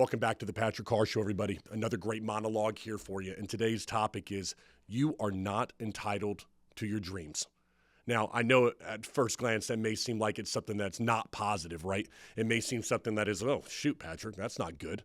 Welcome back to the Patrick Carr Show, everybody. Another great monologue here for you. And today's topic is, you are not entitled to your dreams. Now, I know at first glance that may seem like it's something that's not positive, right? It may seem something that is, oh, shoot, Patrick, that's not good.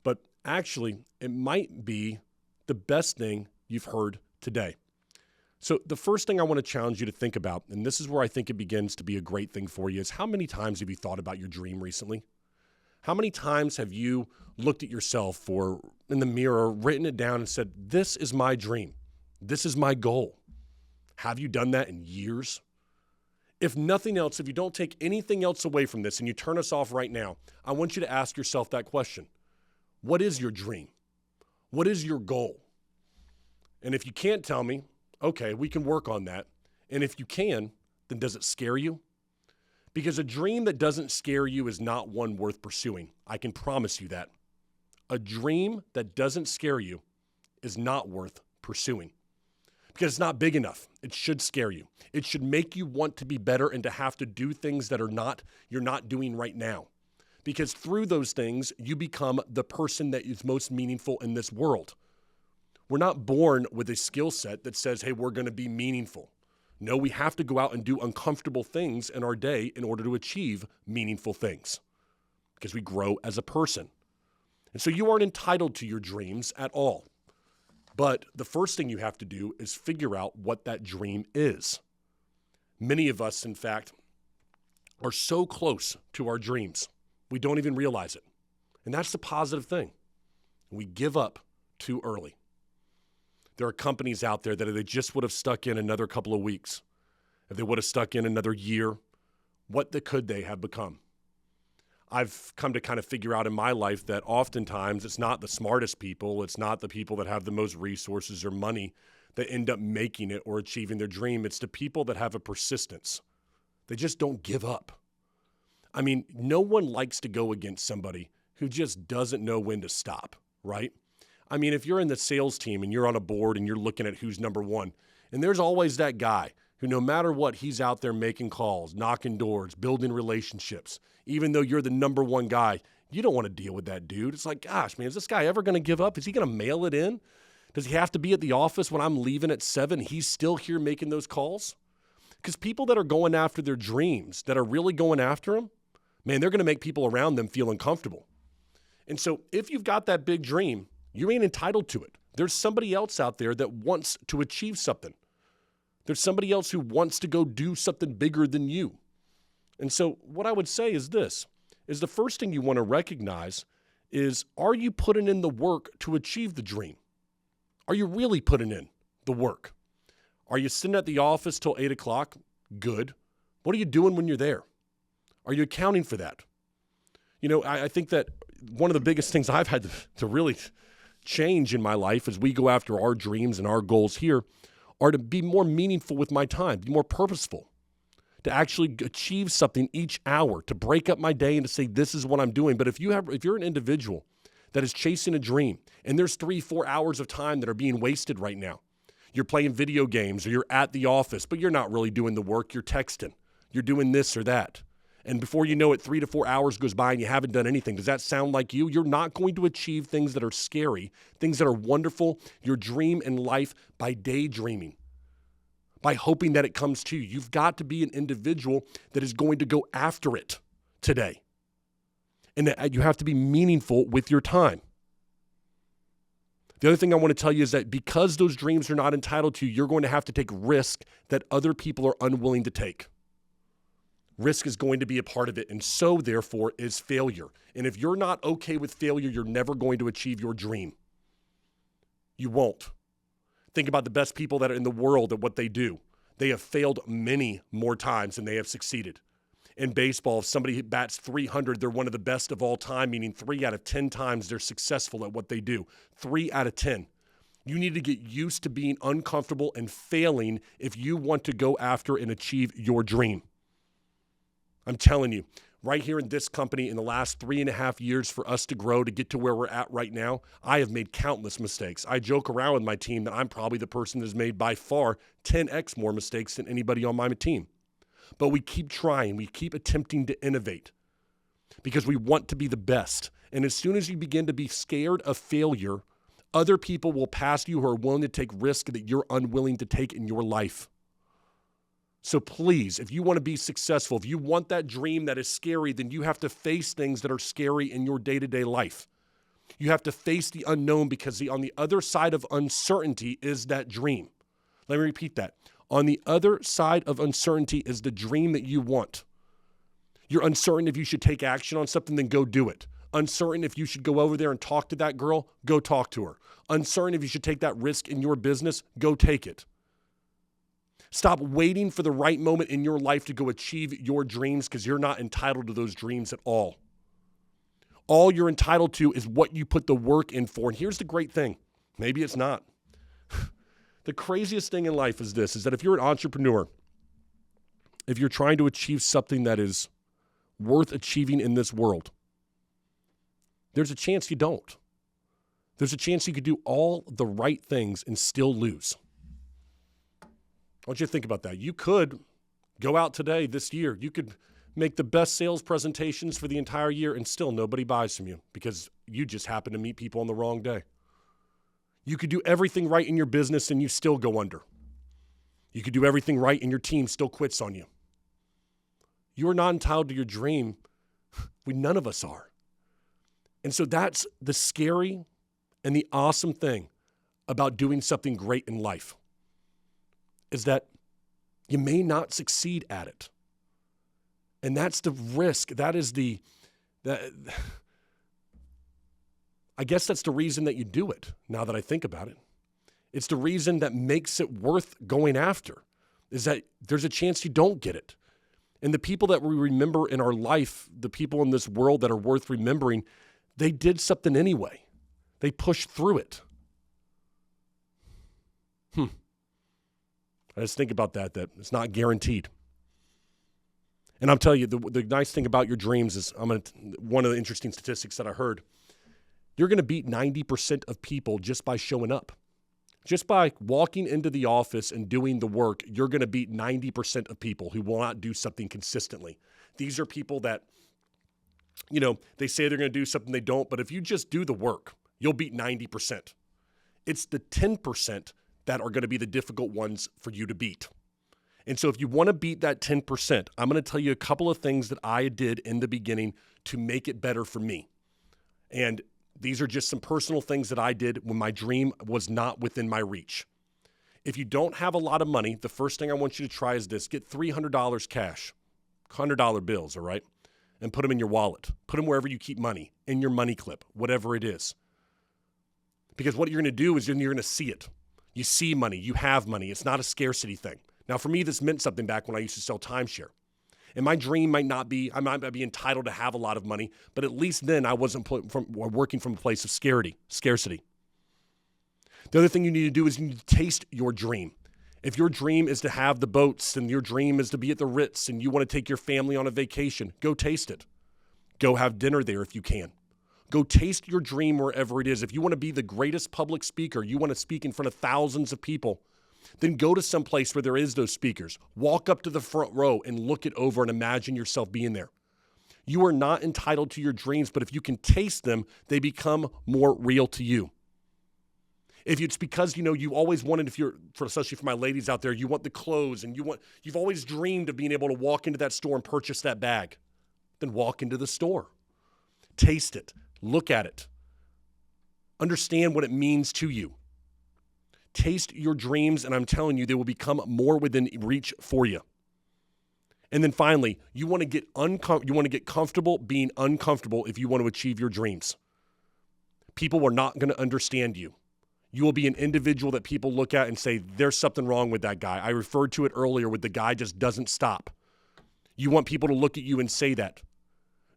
But actually, it might be the best thing you've heard today. So the first thing I want to challenge you to think about, and this is where I think it begins to be a great thing for you, is how many times have you thought about your dream recently? How many times have you looked at yourself or in the mirror, written it down and said, this is my dream. This is my goal. Have you done that in years? If nothing else, if you don't take anything else away from this and you turn us off right now, I want you to ask yourself that question. What is your dream? What is your goal? And if you can't tell me, okay, we can work on that. And if you can, then does it scare you? Because a dream that doesn't scare you is not one worth pursuing. I can promise you that. A dream that doesn't scare you is not worth pursuing. Because it's not big enough. It should scare you. It should make you want to be better and to have to do things that you're not doing right now. Because through those things, you become the person that is most meaningful in this world. We're not born with a skill set that says, hey, we're going to be meaningful. No, we have to go out and do uncomfortable things in our day in order to achieve meaningful things because we grow as a person. And so you aren't entitled to your dreams at all. But the first thing you have to do is figure out what that dream is. Many of us, in fact, are so close to our dreams, we don't even realize it. And that's the positive thing. We give up too early. There are companies out there that if they just would have stuck in another couple of weeks, if they would have stuck in another year, what could they have become? I've come to kind of figure out in my life that oftentimes it's not the smartest people, it's not the people that have the most resources or money that end up making it or achieving their dream. It's the people that have a persistence. They just don't give up. I mean, no one likes to go against somebody who just doesn't know when to stop, right? I mean, if you're in the sales team and you're on a board and you're looking at who's number one, and there's always that guy who no matter what, he's out there making calls, knocking doors, building relationships. Even though you're the number one guy, you don't want to deal with that dude. It's like, gosh, man, is this guy ever going to give up? Is he going to mail it in? Does he have to be at the office when I'm leaving at 7? He's still here making those calls? Because people that are going after their dreams, that are really going after them, man, they're going to make people around them feel uncomfortable. And so if you've got that big dream, you ain't entitled to it. There's somebody else out there that wants to achieve something. There's somebody else who wants to go do something bigger than you. And so what I would say is this, is the first thing you want to recognize is, are you putting in the work to achieve the dream? Are you really putting in the work? Are you sitting at the office till 8 o'clock? Good. What are you doing when you're there? Are you accounting for that? You know, I think that one of the biggest things I've had to really change in my life as we go after our dreams and our goals here are to be more meaningful with my time, be more purposeful, to actually achieve something each hour, to break up my day and to say, this is what I'm doing. But if you're an individual that is chasing a dream and there's 3-4 hours of time that are being wasted right now, you're playing video games or you're at the office, but you're not really doing the work, you're texting, you're doing this or that. And before you know it, 3 to 4 hours goes by and you haven't done anything. Does that sound like you? You're not going to achieve things that are scary, things that are wonderful, your dream in life, by daydreaming, by hoping that it comes to you. You've got to be an individual that is going to go after it today. And that you have to be meaningful with your time. The other thing I want to tell you is that because those dreams are not entitled to you, you're going to have to take risk that other people are unwilling to take. Risk is going to be a part of it, and so, therefore, is failure. And if you're not okay with failure, you're never going to achieve your dream. You won't. Think about the best people that are in the world at what they do. They have failed many more times than they have succeeded. In baseball, if somebody bats 300, they're one of the best of all time, meaning 3 out of 10 times they're successful at what they do. 3 out of 10. You need to get used to being uncomfortable and failing if you want to go after and achieve your dream. I'm telling you, right here in this company in the last 3.5 years for us to grow to get to where we're at right now, I have made countless mistakes. I joke around with my team that I'm probably the person that's made by far 10x more mistakes than anybody on my team. But we keep trying. We keep attempting to innovate because we want to be the best. And as soon as you begin to be scared of failure, other people will pass you who are willing to take risks that you're unwilling to take in your life. So please, if you want to be successful, if you want that dream that is scary, then you have to face things that are scary in your day-to-day life. You have to face the unknown because on the other side of uncertainty is that dream. Let me repeat that. On the other side of uncertainty is the dream that you want. You're uncertain if you should take action on something, then go do it. Uncertain if you should go over there and talk to that girl, go talk to her. Uncertain if you should take that risk in your business, go take it. Stop waiting for the right moment in your life to go achieve your dreams because you're not entitled to those dreams at all. All you're entitled to is what you put the work in for. And here's the great thing. Maybe it's not. The craziest thing in life is this, is that if you're an entrepreneur, if you're trying to achieve something that is worth achieving in this world, there's a chance you don't. There's a chance you could do all the right things and still lose. I want you to think about that. You could go out today, this year. You could make the best sales presentations for the entire year and still nobody buys from you because you just happen to meet people on the wrong day. You could do everything right in your business and you still go under. You could do everything right and your team still quits on you. You are not entitled to your dream. None of us are. And so that's the scary and the awesome thing about doing something great in life, is that you may not succeed at it. And that's the risk. I guess that's the reason that you do it, now that I think about it. It's the reason that makes it worth going after, is that there's a chance you don't get it. And the people that we remember in our life, the people in this world that are worth remembering, they did something anyway. They pushed through it. I just think about that it's not guaranteed. And I'm telling you, the nice thing about your dreams is, one of the interesting statistics that I heard, you're going to beat 90% of people just by showing up. Just by walking into the office and doing the work, you're going to beat 90% of people who will not do something consistently. These are people that, they say they're going to do something, they don't, but if you just do the work, you'll beat 90%. It's the 10% that are going to be the difficult ones for you to beat. And so if you want to beat that 10%, I'm going to tell you a couple of things that I did in the beginning to make it better for me. And these are just some personal things that I did when my dream was not within my reach. If you don't have a lot of money, the first thing I want you to try is this. Get $300 cash, $100 bills, all right? And put them in your wallet. Put them wherever you keep money, in your money clip, whatever it is. Because what you're going to do is you're going to see it. You see money. You have money. It's not a scarcity thing. Now, for me, this meant something back when I used to sell timeshare. And my dream might not be, I might not be entitled to have a lot of money, but at least then I wasn't working from a place of scarcity. The other thing you need to do is you need to taste your dream. If your dream is to have the boats and your dream is to be at the Ritz and you want to take your family on a vacation, go taste it. Go have dinner there if you can. Go taste your dream wherever it is. If you want to be the greatest public speaker, you want to speak in front of thousands of people, then go to some place where there is those speakers. Walk up to the front row and look it over and imagine yourself being there. You are not entitled to your dreams, but if you can taste them, they become more real to you. If it's because, you always wanted, especially for my ladies out there, you want the clothes and you've always dreamed of being able to walk into that store and purchase that bag, then walk into the store. Taste it. Look at it. Understand what it means to you. Taste your dreams, and I'm telling you, they will become more within reach for you. And then finally, you want to get comfortable being uncomfortable if you want to achieve your dreams. People are not going to understand you. You will be an individual that people look at and say, there's something wrong with that guy. I referred to it earlier with the guy just doesn't stop. You want people to look at you and say that.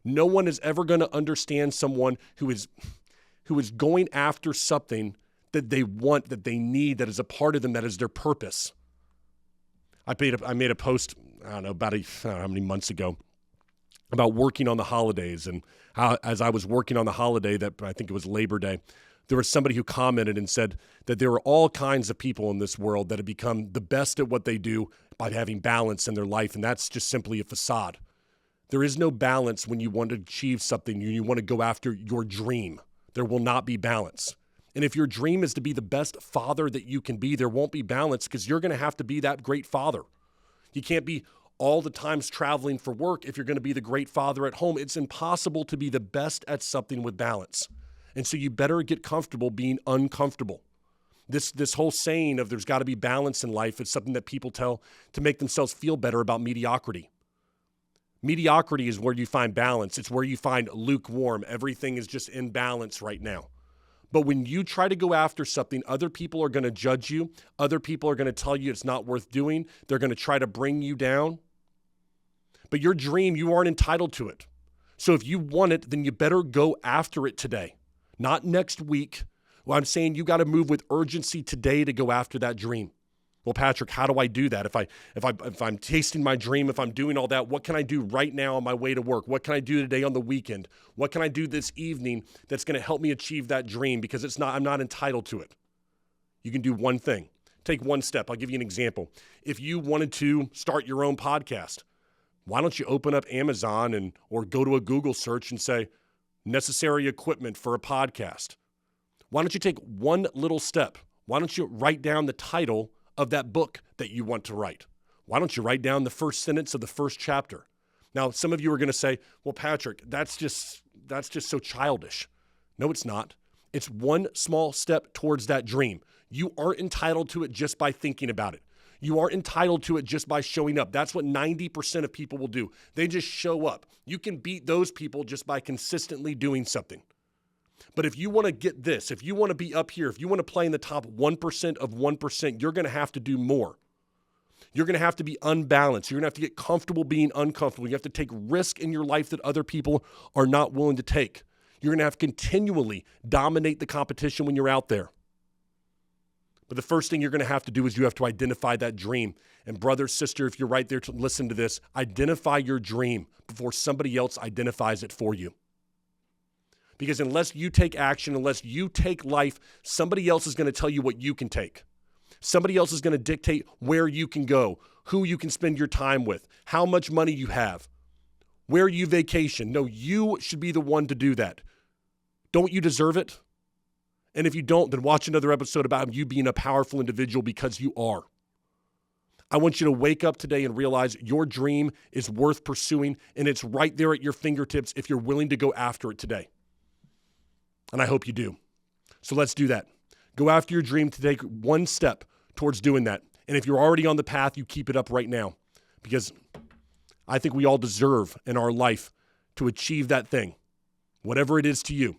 No one is ever going to understand someone who is going after something that they want, that they need, that is a part of them, that is their purpose. I made a post, I don't know how many months ago, about working on the holidays, and how, as I was working on the holiday, that I think it was Labor Day, there was somebody who commented and said that there are all kinds of people in this world that have become the best at what they do by having balance in their life, and that's just simply a facade. There is no balance when you want to achieve something, you want to go after your dream. There will not be balance. And if your dream is to be the best father that you can be, there won't be balance because you're going to have to be that great father. You can't be all the times traveling for work if you're going to be the great father at home. It's impossible to be the best at something with balance. And so you better get comfortable being uncomfortable. This whole saying of there's got to be balance in life is something that people tell to make themselves feel better about mediocrity. Mediocrity is where you find balance. It's where you find lukewarm. Everything is just in balance right now. But when you try to go after something, other people are going to judge you. Other people are going to tell you it's not worth doing. They're going to try to bring you down. But your dream, you aren't entitled to it. So if you want it, then you better go after it today, not next week. Well, I'm saying you got to move with urgency today to go after that dream. Well, Patrick, how do I do that? If I'm tasting my dream, if I'm doing all that, what can I do right now on my way to work? What can I do today on the weekend? What can I do this evening that's going to help me achieve that dream? Because I'm not entitled to it. You can do one thing. Take one step. I'll give you an example. If you wanted to start your own podcast, why don't you open up Amazon or go to a Google search and say, necessary equipment for a podcast? Why don't you take one little step? Why don't you write down the title of that book that you want to write? Why don't you write down the first sentence of the first chapter? Now, some of you are going to say, well, Patrick, that's just so childish. No, it's not. It's one small step towards that dream. You aren't entitled to it just by thinking about it. You aren't entitled to it just by showing up. That's what 90% of people will do. They just show up. You can beat those people just by consistently doing something. But if you want to get this, if you want to be up here, if you want to play in the top 1% of 1%, you're going to have to do more. You're going to have to be unbalanced. You're going to have to get comfortable being uncomfortable. You have to take risk in your life that other people are not willing to take. You're going to have to continually dominate the competition when you're out there. But the first thing you're going to have to do is you have to identify that dream. And brother, sister, if you're right there to listen to this, identify your dream before somebody else identifies it for you. Because unless you take action, unless you take life, somebody else is going to tell you what you can take. Somebody else is going to dictate where you can go, who you can spend your time with, how much money you have, where you vacation. No, you should be the one to do that. Don't you deserve it? And if you don't, then watch another episode about you being a powerful individual because you are. I want you to wake up today and realize your dream is worth pursuing, and it's right there at your fingertips if you're willing to go after it today. And I hope you do. So let's do that. Go after your dream to take one step towards doing that. And if you're already on the path, you keep it up right now. Because I think we all deserve in our life to achieve that thing, whatever it is to you.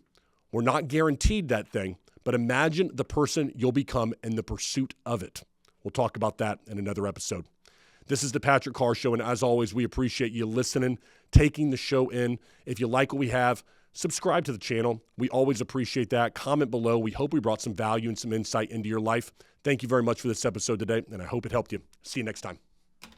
We're not guaranteed that thing, but imagine the person you'll become in the pursuit of it. We'll talk about that in another episode. This is the Patrick Carr Show, and as always, we appreciate you listening, taking the show in. If you like what we have, subscribe to the channel. We always appreciate that. Comment below. We hope we brought some value and some insight into your life. Thank you very much for this episode today, and I hope it helped you. See you next time.